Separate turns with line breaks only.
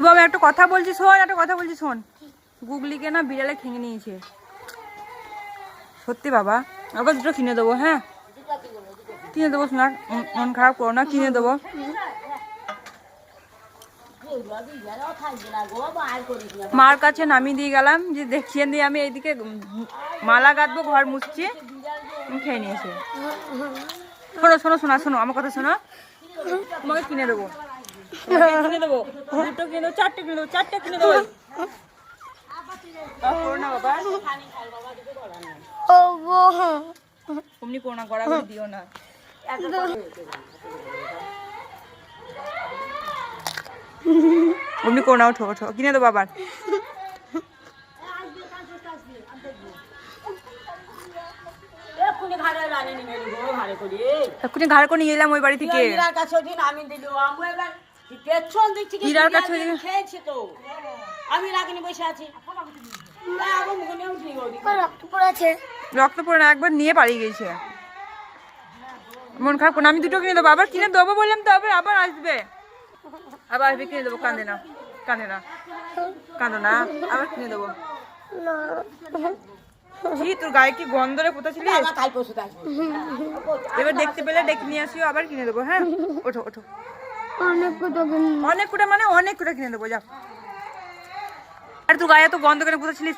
বাবা একটা কথা বলছি শোন, গুগলিকে না বিড়ালে খেয়ে নিয়েছে। সত্যি বাবা, আবার দুটো কিনে দেবো। হ্যাঁ কিনে দেবো, শোনা মন খারাপ করো না, কিনে দেবো। মার কাছে নামিয়ে দিয়ে গেলাম যে দেখিয়ে দিয়ে আমি এইদিকে মালা গাঁথবো, ঘর মুছছি, খেয়ে নিয়েছে। শোনো আমার কথা শোনো, তোমাকে কিনে দেবো, কিনে দেবো, দুটো কিনে দেবো, চারটে কিনে দেবো। করো না বাবা, অমনি করো না, গড়াগড়ি দিও না। অমনি করো না, ওঠো কিনে দেবো আবার। এক্ষুনি ঘাড় করে নিয়ে এলাম ওই বাড়ি থেকে। রক্ত পড়ে না, একবার নিয়ে পালিয়ে গেছে। মন খারাপ করো না, আমি দুটো কিনে দেবো, আবার কিনে দেবো বললাম তো, আবার আসবে কিনে দেবো। কাঁদে না, কাঁদো না, আবার কিনে দেবো। তোর গায়ে কি গন্ধ রে, কোথা ছিলি? এবার দেখতে পেলে ডেকে নিয়ে আসিও, আবার কিনে দেবো। হ্যাঁ ওঠো অনেক কুটা মানে অনেক কুটা কিনে দেবো, যাও। আর তোর গায়ে তো গন্ধ কেন, কোথা ছিলিস?